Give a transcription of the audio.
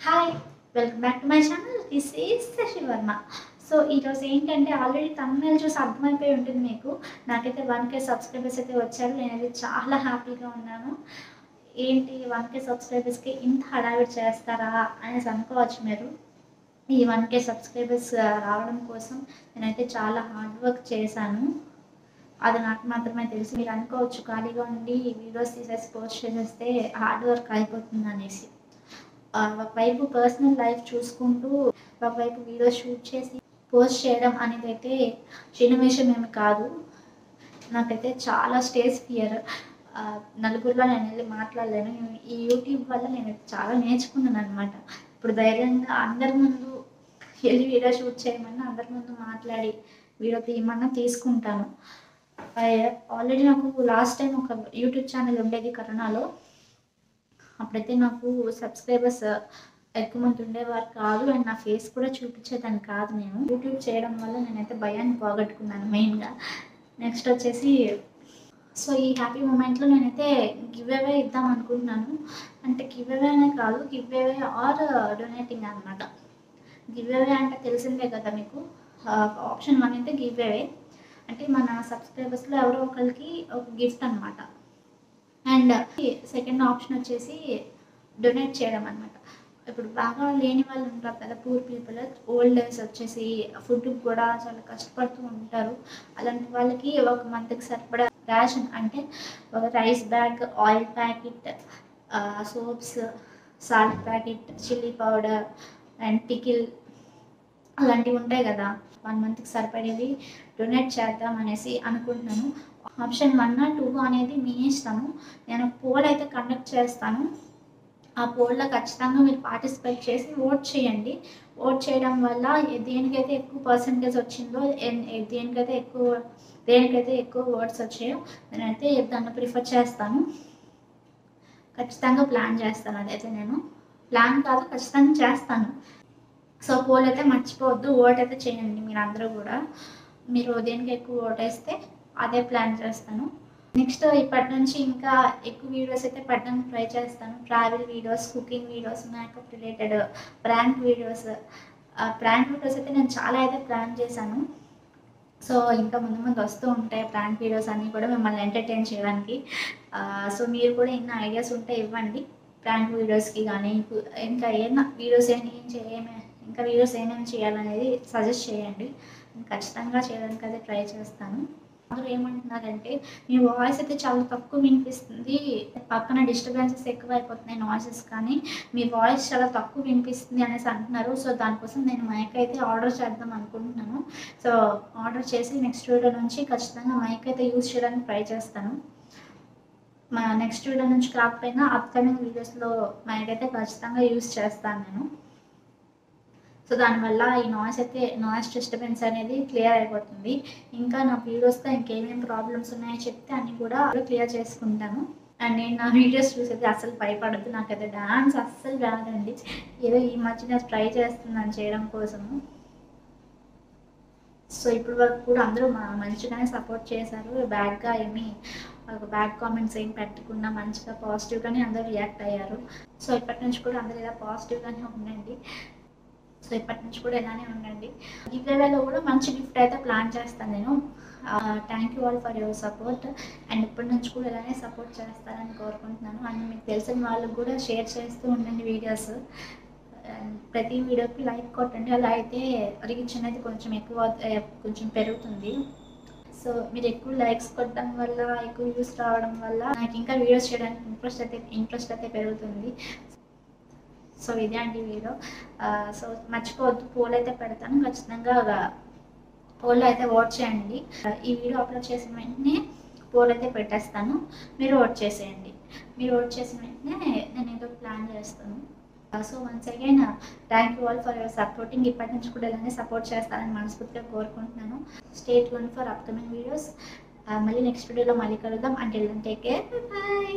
Hi welcome back to my channel. This is Shashi Varma. So ఈరోజు ఏంటంటే already తమిళ చూసి అర్థమైపోయి ఉంటుంది మీకు. నాకైతే 1K సబ్స్క్రైబర్స్ అయితే వచ్చారు. నేనైతే చాలా హ్యాపీగా ఉన్నాను. ఏంటి 1K సబ్స్క్రైబర్స్కి ఇంత హడావిడి చేస్తారా అనేసి అనుకోవచ్చు మీరు. ఈ 1K సబ్స్క్రైబర్స్ రావడం కోసం నేనైతే చాలా హార్డ్ వర్క్ చేశాను. అది నాకు మాత్రమే తెలుసు. మీరు అనుకోవచ్చు ఖాళీగా ఉండి వీడియోస్ తీసేసి పోస్ట్ చేసేస్తే హార్డ్ వర్క్ అయిపోతుంది అనేసి. ఒకవైపు పర్సనల్ లైఫ్ చూసుకుంటూ ఒకవైపు వీడియో షూట్ చేసి పోస్ట్ చేయడం అనేది అయితే చిన్న విషయం ఏమి కాదు. నాకైతే చాలా స్టేజ్ ఫియర్. నలుగురిలో నేను వెళ్ళి మాట్లాడలేను. ఈ యూట్యూబ్ వల్ల నేను చాలా నేర్చుకున్నాను అనమాట. ఇప్పుడు ధైర్యంగా అందరి ముందు వెళ్ళి వీడియో షూట్ చేయమన్నా అందరి ముందు మాట్లాడి వీడియో తీయమన్నా తీసుకుంటాను. ఆల్రెడీ నాకు లాస్ట్ టైం ఒక యూట్యూబ్ ఛానల్ ఉండేది కరోనాలో. అప్పుడైతే నాకు సబ్స్క్రైబర్స్ ఎక్కువ మంది ఉండేవారు కాదు. అండ్ నా ఫేస్ కూడా చూపించేదాన్ని కాదు. నేను యూట్యూబ్ చేయడం వల్ల నేనైతే భయాన్ని పోగొట్టుకున్నాను మెయిన్గా. నెక్స్ట్ వచ్చేసి సో ఈ హ్యాపీ మూమెంట్లో నేనైతే గివ్ అవే ఇద్దాం అనుకుంటున్నాను. అంటే గివ్ అవే అనే కాదు, గివ్ అవే ఆర్ డొనేటింగ్ అనమాట. గివ్ అవే అంటే తెలిసిందే కదా మీకు. ఆప్షన్ 1 అయితే గివ్ అవే, అంటే మన సబ్స్క్రైబర్స్లో ఎవరో ఒకరికి ఒక గిఫ్ట్ అనమాట. అండ్ సెకండ్ ఆప్షన్ వచ్చేసి డొనేట్ చేయడం అనమాట. ఇప్పుడు బాగా లేని వాళ్ళు ఉంటారు కదా, పూర్ పీపుల్, ఓల్డ్ ఏజ్ వచ్చేసి ఫుడ్కి కూడా చాలా కష్టపడుతూ ఉంటారు. అలాంటి వాళ్ళకి ఒక మంత్కి సరిపడా రేషన్, అంటే ఒక rice bag, oil packet, soaps, salt packet, chilli powder and pickle అలాంటివి ఉంటాయి కదా, 1 మంత్కి సరిపడేవి డొనేట్ చేద్దాం అనేసి అనుకుంటున్నాను. ఆప్షన్ 1 2 అనేది మీ ఇష్టము. నేను పోల్ అయితే కండక్ట్ చేస్తాను. ఆ పోల్లో ఖచ్చితంగా మీరు పార్టిసిపేట్ చేసి ఓట్ చేయండి. ఓట్ చేయడం వల్ల దేనికైతే ఎక్కువ పర్సంటేజ్ వచ్చిందో, దేనికైతే ఎక్కువ ఓట్స్ వచ్చాయో నేనైతే దాన్ని ప్రిఫర్ చేస్తాను. ఖచ్చితంగా ప్లాన్ చేస్తాను. అదైతే నేను ప్లాన్ కాదు, ఖచ్చితంగా చేస్తాను. సో పోల్ అయితే మర్చిపోవద్దు, ఓట్ అయితే చేయండి మీరు అందరూ కూడా. మీరు దేనికి ఎక్కువ ఓట్ వేస్తే అదే ప్లాన్ చేస్తాను. నెక్స్ట్ ఇప్పటి నుంచి ఇంకా ఎక్కువ వీడియోస్ అయితే పెట్టడానికి ట్రై చేస్తాను. Travel videos, cooking videos, makeup related, prank videos అయితే నేను చాలా అయితే ప్లాన్ చేశాను. సో ఇంకా ముందు ముందు వస్తూ ఉంటాయి ప్రాంక్ వీడియోస్ అన్నీ కూడా మిమ్మల్ని ఎంటర్టైన్ చేయడానికి. సో మీరు కూడా ఎన్నో ఐడియాస్ ఉంటే ఇవ్వండి ప్రాంక్ వీడియోస్కి కానీ, ఇంకా ఏమైనా వీడియోస్ ఏమేమి చేయాలనేది సజెస్ట్ చేయండి. ఖచ్చితంగా చేయడానికి అయితే ట్రై చేస్తాను. అందరూ ఏమంటున్నారంటే మీ వాయిస్ అయితే చాలా తక్కువ వినిపిస్తుంది, పక్కన డిస్టర్బెన్సెస్ ఎక్కువ అయిపోతున్నాయి, నాయిసెస్, కానీ మీ వాయిస్ చాలా తక్కువ వినిపిస్తుంది అనేసి అంటున్నారు. సో దానికోసం నేను మైక్ అయితే ఆర్డర్ చేద్దాం అనుకుంటున్నాను. సో ఆర్డర్ చేసి నెక్స్ట్ వీడియో నుంచి ఖచ్చితంగా మైక్ అయితే యూజ్ చేయడానికి ట్రై చేస్తాను. మా నెక్స్ట్ వీడియో నుంచి కాకపోయినా అప్కమింగ్ వీడియోస్లో మైక్ అయితే ఖచ్చితంగా యూజ్ చేస్తాను నేను. సో దానివల్ల ఈ నాయిస్ డిస్టర్బెన్స్ అనేది క్లియర్ అయిపోతుంది. ఇంకా నా వీడియోస్తో ఇంకేమేమి ప్రాబ్లమ్స్ ఉన్నాయో చెప్తే అన్నీ కూడా క్లియర్ చేసుకుంటాను. అండ్ నేను నా వీడియోస్ చూసేది అస్సలు భయపడద్దు. నాకైతే డాన్స్ అస్సలు రాదండి. ఏదో ఈ మధ్యన ట్రై చేస్తున్నాను చేయడం కోసము. సో ఇప్పటి వరకు కూడా అందరూ మంచిగానే సపోర్ట్ చేశారు. బ్యాడ్ కామెంట్స్ ఏం పెట్టకుండా మంచిగా పాజిటివ్గానే అందరూ రియాక్ట్ అయ్యారు. సో ఇప్పటి నుంచి కూడా అందరూ ఇలా పాజిటివ్గానే ఉండండి. సో ఇప్పటి నుంచి కూడా ఇలానే ఉండండి. గివ్ అవేలో కూడా మంచి గిఫ్ట్ అయితే ప్లాన్ చేస్తాను నేను. Thank you all for your support. And ఇప్పటి నుంచి కూడా ఇలానే సపోర్ట్ చేస్తారని కోరుకుంటున్నాను. అండ్ మీకు తెలిసిన వాళ్ళకు కూడా షేర్ చేస్తూ ఉండండి వీడియోస్. ప్రతి వీడియోకి లైక్ కొట్టండి. అలా అయితే రీచ్ అనేది కొంచెం పెరుగుతుంది. సో మీరు ఎక్కువ లైక్స్ కొట్టడం వల్ల, ఎక్కువ వ్యూస్ రావడం వల్ల నాకు ఇంకా వీడియోస్ చేయడానికి ఇంట్రెస్ట్ అయితే పెరుగుతుంది. సో ఇదే అండి వీడియో. సో మర్చిపోవద్దు, పోల్ అయితే పెడతాను. ఖచ్చితంగా పోల్లో అయితే ఓట్ చేయండి. ఈ వీడియో అప్లోడ్ చేసిన వెంటనే పోల్ అయితే పెట్టేస్తాను. మీరు ఓట్ చేసేయండి. మీరు ఓట్ చేసిన వెంటనే నేను ఏదో ప్లాన్ చేస్తాను. So once again thank you all for your supporting. ఇప్పటి నుంచి కూడా ఇలానే సపోర్ట్ చేస్తానని మనస్ఫూర్తిగా కోరుకుంటున్నాను. Stay tuned for upcoming videos. మళ్ళీ నెక్స్ట్ వీడియోలో మళ్ళీ కలుద్దాం. Until then take care, by.